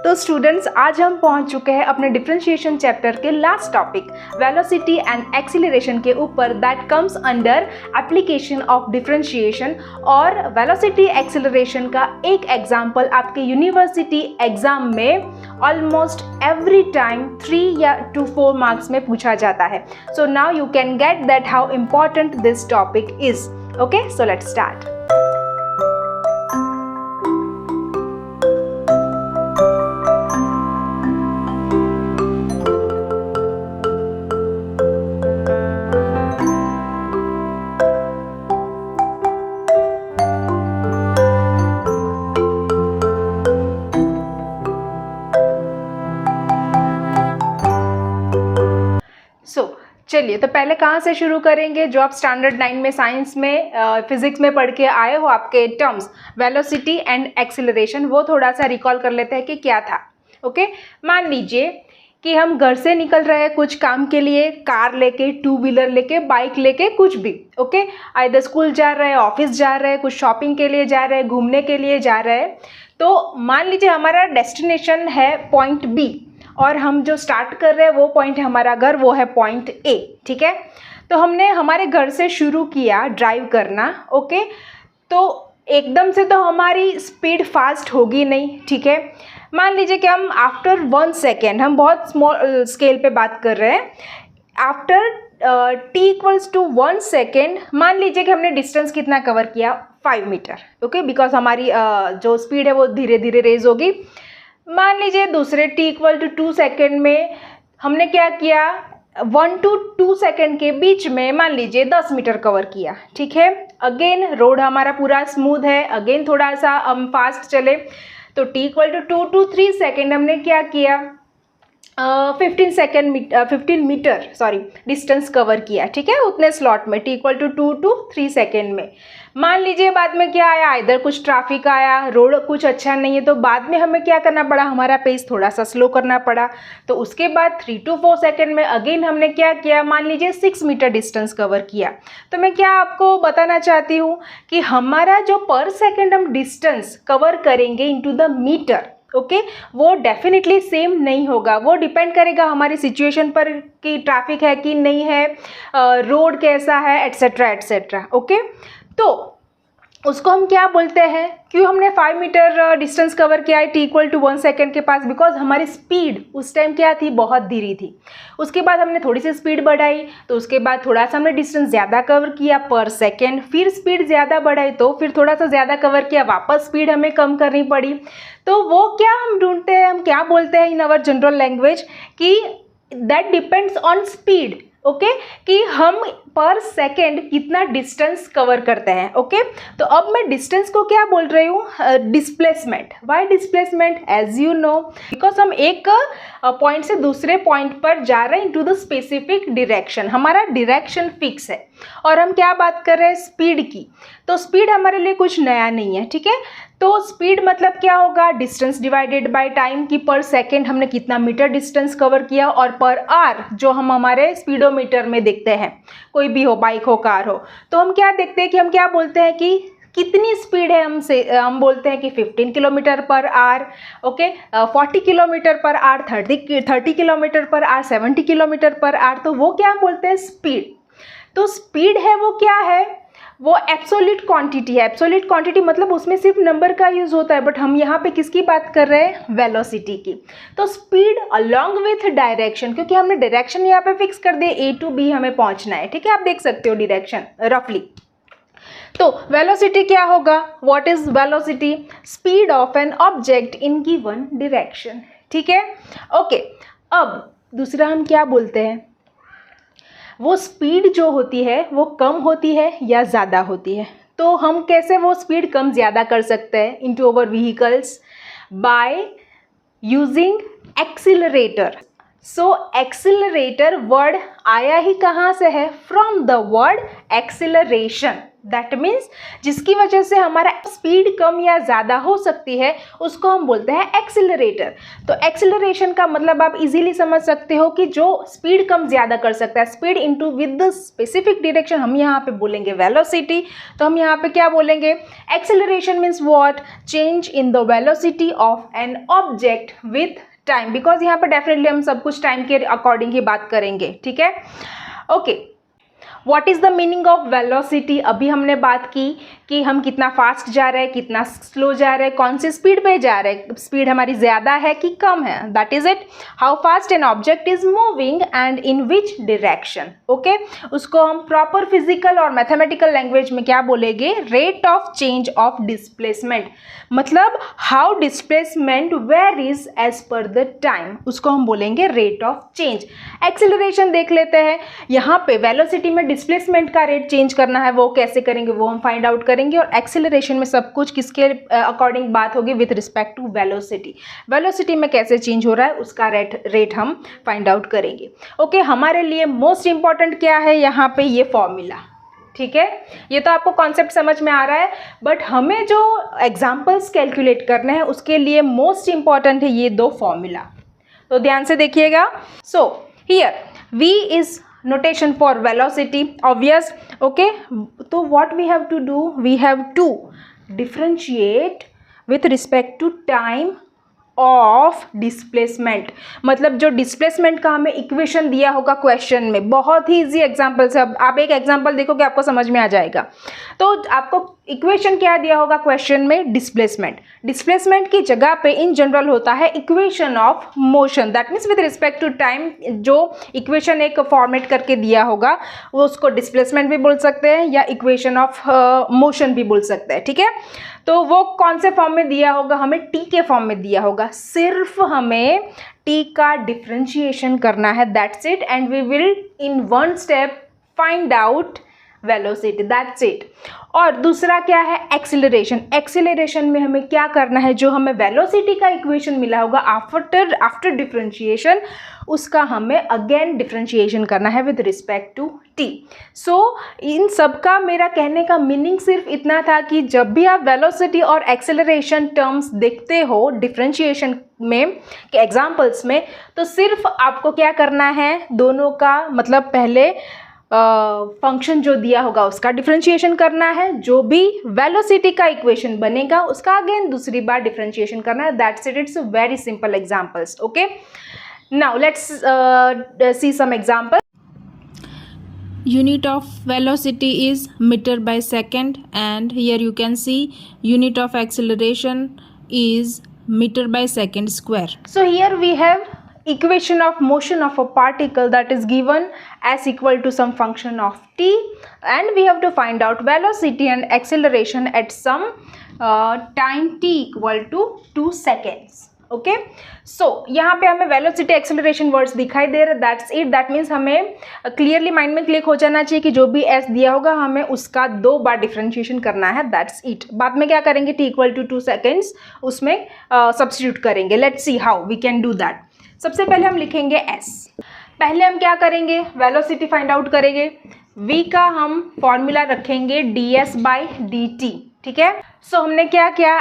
तो स्टूडेंट्स, आज हम पहुंच चुके हैं अपने डिफरेंशिएशन चैप्टर के last topic velocity and acceleration के ऊपर, that comes under application of differentiation. और वेलोसिटी एक्सीलरेशन का एक एग्जांपल आपके यूनिवर्सिटी एग्जाम में ऑलमोस्ट एवरी टाइम 3 या 4 मार्क्स में पूछा जाता है। So now you can get that how important this topic is. Okay, so let's start. चलिए, तो पहले कहाँ से शुरू करेंगे? जो आप स्टैंडर्ड 9 में साइंस में फिजिक्स में पढ़ के आए हो, आपके टर्म्स वेलोसिटी एंड एक्सीलरेशन, वो थोड़ा सा रिकॉल कर लेते हैं कि क्या था। ओके, मान लीजिए कि हम घर से निकल रहे हैं कुछ काम के लिए, कार लेके, 2 व्हीलर लेके, बाइक लेके, कुछ भी। ओके, आइदर स्कूल जा रहे हैं, ऑफिस जा रहे हैं, कुछ शॉपिंग के लिए जा रहे हैं, घूमने के लिए जा रहे हैं। तो मान लीजिए हमारा डेस्टिनेशन है पॉइंट बी और हम जो स्टार्ट कर रहे हैं वो पॉइंट है हमारा घर, वो है पॉइंट ए। ठीक है, तो हमने हमारे घर से शुरू किया ड्राइव करना। ओके, तो एकदम से तो हमारी स्पीड फास्ट होगी नहीं। ठीक है, मान लीजिए कि हम आफ्टर 1 सेकेंड, हम बहुत स्मॉल स्केल पे बात कर रहे हैं, after t equals to 1 second, मान लीजिए कि हमने डिस्टेंस कितना कवर किया, 5 मीटर। ओके, बिकॉज हमारी जो स्पीड है वो धीरे धीरे रेज होगी। मान लीजिए दूसरे t इक्वल टू 2 सेकेंड में हमने क्या किया, 1 to 2 सेकेंड के बीच में मान लीजिए 10 मीटर कवर किया। ठीक है, अगेन रोड हमारा पूरा स्मूथ है, अगेन थोड़ा सा हम फास्ट चले, तो t equal to 2 to 3 second हमने क्या किया, 15 मीटर डिस्टेंस कवर किया। ठीक है, उतने स्लॉट में t equal to 2 to 3 second में। मान लीजिए बाद में क्या आया, इधर कुछ ट्रैफिक आया, रोड कुछ अच्छा नहीं है, तो बाद में हमें क्या करना पड़ा, हमारा पेस थोड़ा सा स्लो करना पड़ा। तो उसके बाद 3 to 4 सेकेंड में अगेन हमने क्या किया, मान लीजिए 6 मीटर डिस्टेंस कवर किया। तो मैं क्या आपको बताना चाहती हूँ कि हमारा जो पर सेकेंड हम डिस्टेंस कवर करेंगे इनटू द मीटर, ओके, वो डेफिनेटली सेम नहीं होगा। वो डिपेंड करेगा हमारी सिचुएशन पर कि ट्रैफिक है कि नहीं है, रोड कैसा है, एट्सेट्रा एट्सेट्रा। ओके, तो उसको हम क्या बोलते हैं, क्यों हमने 5 मीटर डिस्टेंस कवर किया है t इक्वल टू 1 सेकेंड के पास, बिकॉज हमारी स्पीड उस टाइम क्या थी, बहुत धीरे थी। उसके बाद हमने थोड़ी सी स्पीड बढ़ाई, तो उसके बाद थोड़ा सा हमने डिस्टेंस ज़्यादा कवर किया पर सेकेंड, फिर स्पीड ज़्यादा बढ़ाई तो फिर थोड़ा सा ज़्यादा कवर किया, वापस स्पीड हमें कम करनी पड़ी। तो वो क्या हम ढूंढते हैं, हम क्या बोलते हैं इन आवर जनरल लैंग्वेज कि that depends on speed. Okay, कि हम पर सेकेंड कितना डिस्टेंस कवर करते हैं। ओके, तो अब मैं डिस्टेंस को क्या बोल रही हूँ, displacement. Why displacement? As you know, because हम एक पॉइंट से दूसरे पॉइंट पर जा रहे हैं इनटू द स्पेसिफिक डायरेक्शन, हमारा डायरेक्शन फिक्स है और हम क्या बात कर रहे हैं, स्पीड की। तो स्पीड हमारे लिए कुछ नया नहीं है। ठीक है, तो स्पीड मतलब क्या होगा, डिस्टेंस डिवाइडेड बाय टाइम, की पर सेकेंड हमने कितना मीटर डिस्टेंस कवर किया, और पर आवर जो हम हमारे स्पीडोमीटर में देखते हैं, कोई भी हो, बाइक हो, कार हो, तो हम क्या देखते हैं कि हम क्या बोलते हैं कि कितनी स्पीड है, हम बोलते हैं कि 15 kilometre per hour. Okay, 40 kilometre per hour, 30 kilometre per hour, 70 kilometre per hour, तो वो क्या बोलते हैं, स्पीड। तो स्पीड है वो क्या है, वो एब्सोल्यूट क्वांटिटी है। एब्सोल्यूट क्वांटिटी मतलब उसमें सिर्फ नंबर का यूज़ होता है, बट हम यहाँ पे किसकी बात कर रहे हैं, वेलोसिटी की। तो स्पीड अलोंग विथ डायरेक्शन, क्योंकि हमने डायरेक्शन यहाँ पे फिक्स कर दिया, A to B हमें पहुँचना है। ठीक है, आप देख सकते हो डायरेक्शन रफली। तो वेलोसिटी क्या होगा, what is velocity, speed of an object in given direction. ठीक है, ओके, अब दूसरा हम क्या बोलते हैं, वो स्पीड जो होती है वो कम होती है या ज़्यादा होती है। तो हम कैसे वो स्पीड कम ज़्यादा कर सकते हैं into our vehicles, by using accelerator. So accelerator word आया ही कहाँ से है, from the word acceleration. That means जिसकी वजह से हमारा स्पीड कम या ज़्यादा हो सकती है उसको हम बोलते हैं एक्सीलरेटर। तो एक्सीलरेशन का मतलब आप इजीली समझ सकते हो कि जो स्पीड कम ज़्यादा कर सकता है, speed into with the specific direction, हम यहाँ पे बोलेंगे वेलोसिटी। तो हम यहाँ पे क्या बोलेंगे, acceleration means what, change in the velocity of an object with time, because यहाँ पे डेफिनेटली हम सब कुछ टाइम के अकॉर्डिंग ही बात करेंगे, ठीक है। Okay, what is the meaning of velocity? अभी हमने बात की कि हम कितना फास्ट जा रहे हैं, कितना स्लो जा रहे हैं, कौन सी स्पीड पे जा रहे हैं, स्पीड हमारी ज़्यादा है कि कम है, that is it. How fast an object is moving and in which direction. Okay, उसको हम प्रॉपर फिजिकल और मैथमेटिकल लैंग्वेज में क्या बोलेंगे, rate of change of displacement, मतलब how displacement varies as per the time, उसको हम बोलेंगे रेट ऑफ चेंज। एक्सीलरेशन देख लेते हैं, यहाँ पे वेलोसिटी में डिस्प्लेसमेंट का रेट चेंज करना है, वो कैसे करेंगे वो हम फाइंड आउट करेंगे। और एक्सीलरेशन में सब कुछ किसके अकॉर्डिंग बात होगी, with respect to velocity. Velocity में कैसे चेंज हो रहा है उसका रेट हम फाइंड आउट करेंगे। ओके, हमारे लिए मोस्ट इंपॉर्टेंट क्या है यहाँ पे, ये फॉर्मूला, ठीक है। ये तो आपको कॉन्सेप्ट समझ में आ रहा है, बट हमें जो एग्जाम्पल्स कैलकुलेट करने हैं उसके लिए मोस्ट इंपॉर्टेंट है ये दो फॉर्मूला, तो ध्यान से देखिएगा। So here v is notation for velocity, obvious, okay। तो what we have to do, we have to differentiate with respect to time of displacement, मतलब जो डिस्प्लेसमेंट का हमें इक्वेशन दिया होगा क्वेश्चन में, बहुत ही इजी एग्जांपल से, अब आप एक एग्जांपल देखोगे आपको समझ में आ जाएगा। तो आपको इक्वेशन क्या दिया होगा क्वेश्चन में, डिस्प्लेसमेंट। डिस्प्लेसमेंट की जगह पे इन जनरल होता है equation of motion, that means with respect to time जो इक्वेशन एक फॉर्मेट करके दिया होगा वो उसको डिस्प्लेसमेंट भी बोल सकते हैं या इक्वेशन ऑफ मोशन भी बोल सकते हैं, ठीक है। तो वो कौन से फॉर्म में दिया होगा, हमें टी के फॉर्म में दिया होगा, सिर्फ हमें टी का डिफरेंशिएशन करना है, that's it, and we will in one step find out velocity, that's it. और दूसरा क्या है, एक्सीलरेशन। एक्सीलरेशन में हमें क्या करना है, जो हमें वेलोसिटी का इक्वेशन मिला होगा आफ्टर डिफरेंशिएशन, उसका हमें अगेन डिफरेंशिएशन करना है विद रिस्पेक्ट टू टी। सो इन सब का मेरा कहने का मीनिंग सिर्फ इतना था कि जब भी आप वेलोसिटी और एक्सेलरेशन टर्म्स देखते हो डिफरेंशिएशन में के एग्जाम्पल्स में, तो सिर्फ आपको क्या करना है, दोनों का मतलब पहले फंक्शन जो दिया होगा उसका डिफरेंशिएशन करना है, जो भी वेलोसिटी का इक्वेशन बनेगा उसका अगेन दूसरी बार डिफरेंशिएशन करना है, that's it. It's very simple examples. Okay, now let's see some example. Unit of velocity is meter by second, and here you can see unit of acceleration is meter by second square. So here we have equation of motion of a particle that is given as equal to some function of t, and we have to find out velocity and acceleration at some time t equal to 2 seconds. Okay, सो यहाँ पे हमें velocity acceleration words दिखाई दे रहे, that's it. That means हमें clearly mind में click हो जाना चाहिए कि जो भी एस दिया होगा हमें उसका 2 बार डिफरेंशिएशन करना है, दैट्स इट। बाद में क्या करेंगे, टी इक्वल टू 2 सेकेंड्स उसमें सब्स्टिट्यूट करेंगे। Let's see how we can do that. सबसे पहले हम लिखेंगे एस। पहले हम क्या करेंगे, वेलोसिटी फाइंड आउट करेंगे। v का हम फॉर्मूला रखेंगे ds बाई डी टी, ठीक है। सो हमने क्या किया,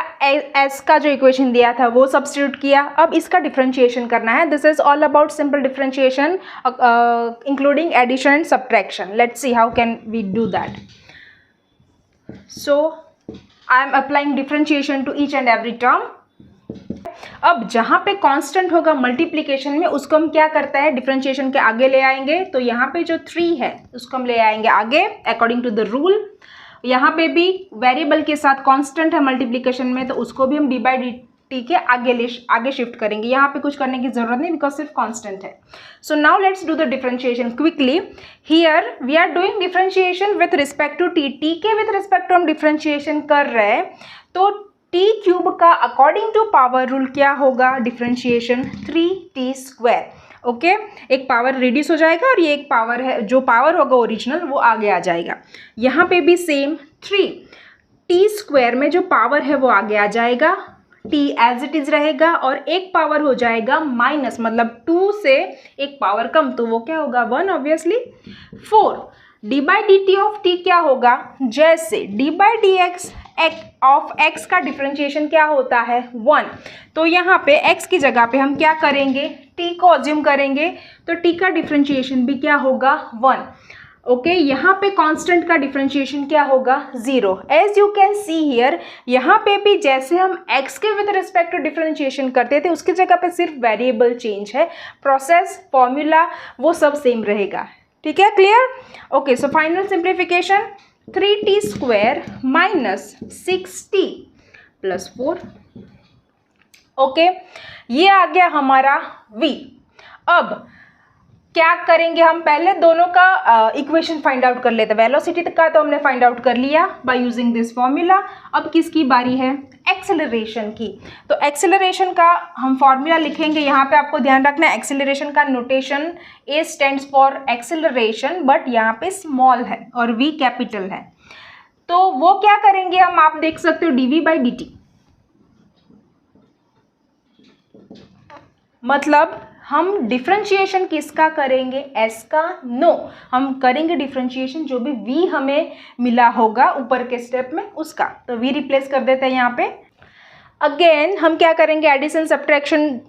s का जो इक्वेशन दिया था वो सब्स्टिट्यूट किया, अब इसका डिफरेंशिएशन करना है। This is all about simple differentiation including addition and subtraction. Let's see how can we do that. So I am applying differentiation to each and every term. अब जहाँ पे कांस्टेंट होगा मल्टीप्लिकेशन में उसको हम क्या करता है, डिफरेंशिएशन के आगे ले आएंगे। तो यहाँ पे जो 3 है उसको हम ले आएंगे आगे अकॉर्डिंग टू द रूल। यहाँ पे भी वेरिएबल के साथ कांस्टेंट है मल्टीप्लिकेशन में, तो उसको भी हम डी बाई डी टी के आगे शिफ्ट करेंगे। यहाँ पे कुछ करने की जरूरत नहीं बिकॉज सिर्फ कांस्टेंट है। So now let's do the differentiation quickly. Here we are doing differentiation with respect to t. T के विथ रिस्पेक्ट टू हम डिफरेंशिएशन कर रहे हैं, तो टी क्यूब का अकॉर्डिंग टू पावर रूल क्या होगा, डिफरेंशिएशन 3t स्क्वायर। ओके, एक पावर रिड्यूस हो जाएगा और ये एक पावर है, जो पावर होगा ओरिजिनल वो आगे आ जाएगा। यहाँ पे भी सेम 3t स्क्वायर में जो पावर है वो आगे आ जाएगा, t एज इट इज रहेगा और एक पावर हो जाएगा माइनस, मतलब 2 से एक पावर कम, तो वो क्या होगा 1 obviously 4। D by D T of T क्या होगा, जैसे D by D x of x का डिफ्रेंशिएशन क्या होता है 1, तो यहाँ पे x की जगह पे हम क्या करेंगे, t को अज्यूम करेंगे, तो t का डिफ्रेंशिएशन भी क्या होगा 1। ओके, यहाँ पे कांस्टेंट का डिफ्रेंशिएशन क्या होगा 0। As you can see here, यहाँ पे भी जैसे हम x के विद रिस्पेक्ट टू डिफ्रेंशिएशन करते थे उसकी जगह पे सिर्फ वेरिएबल चेंज है, प्रोसेस फॉर्मूला वो सब सेम रहेगा। ठीक है, clear. Okay, so final simplification 3t square minus 6t plus 4। Okay, ये आ गया हमारा v। अब क्या करेंगे, हम पहले दोनों का इक्वेशन फाइंड आउट कर लेते हैं। वेलोसिटी का तो हमने फाइंड आउट कर लिया बाय यूजिंग दिस फॉर्मूला। अब किसकी बारी है, एक्सेलरेशन की। तो एक्सेलरेशन का हम फॉर्मूला लिखेंगे। यहाँ पे आपको ध्यान रखना है एक्सेलरेशन का notation A stands for acceleration, but यहाँ पे स्मॉल है और वी कैपिटल है। तो वो क्या करेंगे हम, आप देख सकते हो dv बाई dt, मतलब हम डिफ्रेंशिएशन किसका करेंगे, s का, नो, हम करेंगे डिफ्रेंशिएशन जो भी v हमें मिला होगा ऊपर के स्टेप में उसका। तो v रिप्लेस कर देते हैं यहाँ पे। अगेन हम क्या करेंगे, एडिशन सब्ट्रैक्शन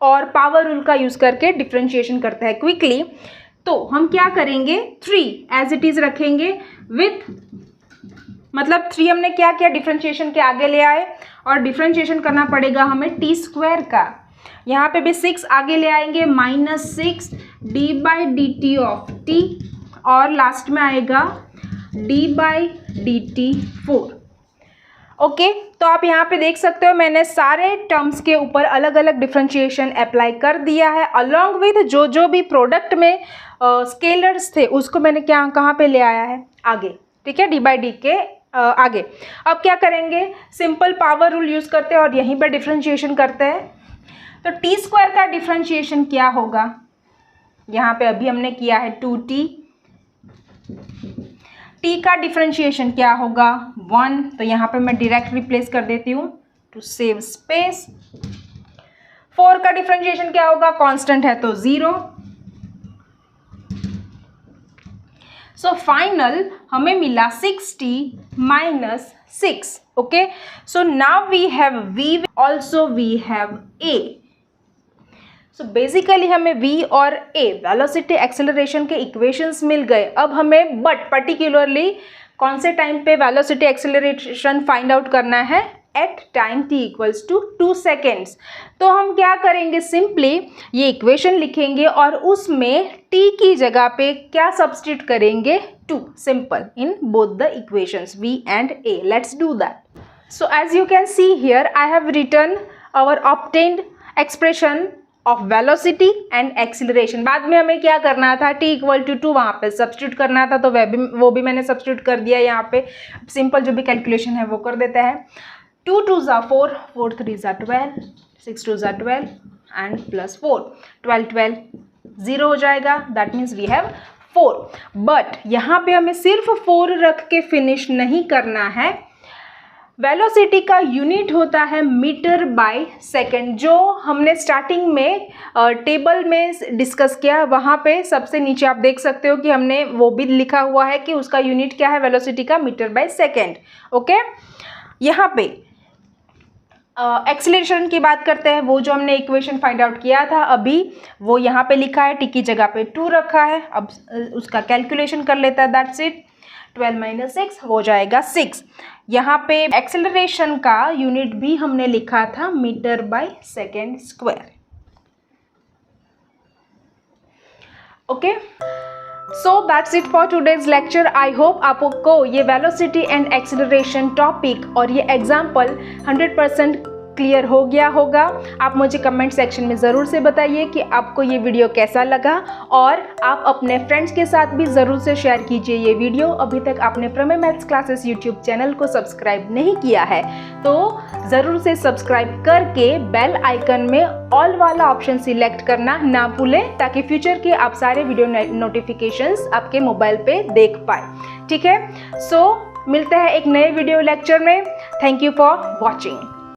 और पावर रूल का यूज करके डिफ्रेंशिएशन करते हैं क्विकली। तो हम क्या करेंगे, 3 एज इट इज रखेंगे विथ, मतलब 3 हमने क्या किया, डिफ्रेंशिएशन के आगे ले आए और डिफ्रेंशिएशन करना पड़ेगा हमें टी स्क्वायर का। यहाँ पे भी 6 आगे ले आएंगे, -6 D by D T of T, और लास्ट में आएगा D by D T 4। Okay, तो आप यहाँ पे देख सकते हो मैंने सारे टर्म्स के ऊपर अलग अलग डिफ्रेंशिएशन अप्लाई कर दिया है, अलॉन्ग विद जो भी प्रोडक्ट में स्केलर्स थे उसको मैंने क्या कहाँ पे ले आया है, आगे। ठीक है, डी बाई डी के आगे। अब क्या करेंगे, सिंपल पावर रूल यूज़ करते हैं और यहीं पर डिफ्रेंशिएशन करते हैं। तो टी स्क्वायर का डिफ्रेंशिएशन क्या होगा, यहाँ पे अभी हमने किया है 2t, t का डिफ्रेंशिएशन क्या होगा 1, तो यहाँ पे मैं डायरेक्ट रिप्लेस कर देती हूँ टू सेव स्पेस। 4 का डिफ्रेंशिएशन क्या होगा, कांस्टेंट है तो 0। सो फाइनल हमें मिला 6t minus 6। Okay, so now we have v, also we have a। So basically हमें v और a वेलोसिटी एक्सेलरेशन के इक्वेशंस मिल गए। अब हमें बट पर्टिकुलरली कौन से टाइम पे वेलोसिटी एक्सेलरेशन फाइंड आउट करना है, at time t equals to 2 seconds. तो हम क्या करेंगे, सिंपली ये इक्वेशन लिखेंगे और उसमें t की जगह पे क्या सब्स्टिट्यूट करेंगे, 2, simple, in both the equations v and a। Let's do that. So as you can see here I have written our obtained expression of velocity and acceleration. बाद में हमें क्या करना था, t इक्वल टू 2 वहाँ पे substitute करना था, तो वो भी मैंने सब्स्टिट्यूट कर दिया। यहाँ पे सिंपल जो भी कैलकुलेशन है वो कर देते हैं। 2 2 ज़ा 4, 4 3 ज़ा 12, 6 2 ज़ा 12 एंड प्लस 4, 12 12 0 हो जाएगा, that means we have 4। But यहाँ पे हमें सिर्फ 4 रख के फिनिश नहीं करना है। वेलोसिटी का यूनिट होता है मीटर बाय सेकेंड, जो हमने स्टार्टिंग में टेबल में डिस्कस किया। वहाँ पे सबसे नीचे आप देख सकते हो कि हमने वो भी लिखा हुआ है कि उसका यूनिट क्या है, वेलोसिटी का मीटर बाय सेकेंड। ओके, यहाँ पे एक्सीलरेशन की बात करते हैं, वो जो हमने इक्वेशन फाइंड आउट किया था अभी, वो यहाँ पे लिखा है, टी की जगह पे 2 रखा है। अब उसका कैलकुलेशन कर लेता है, दैट्स इट। 12 माइनस 6 हो जाएगा 6। यहाँ पे एक्सेलरेशन का यूनिट भी हमने लिखा था meter by second square. Okay, so that's it for today's lecture. I hope आपको ये वेलोसिटी एंड एक्सेलरेशन टॉपिक और ये एग्जाम्पल 100% क्लियर हो गया होगा। आप मुझे कमेंट सेक्शन में ज़रूर से बताइए कि आपको ये वीडियो कैसा लगा, और आप अपने फ्रेंड्स के साथ भी ज़रूर से शेयर कीजिए ये वीडियो। अभी तक आपने प्रमेय मैथ्स क्लासेस यूट्यूब चैनल को सब्सक्राइब नहीं किया है तो ज़रूर से सब्सक्राइब करके बेल आइकन में ऑल वाला ऑप्शन सिलेक्ट करना ना भूलें, ताकि फ्यूचर के आप सारे वीडियो नोटिफिकेशंस आपके मोबाइल पे देख पाए। ठीक है, सो मिलते हैं एक नए वीडियो लेक्चर में। Thank you for watching.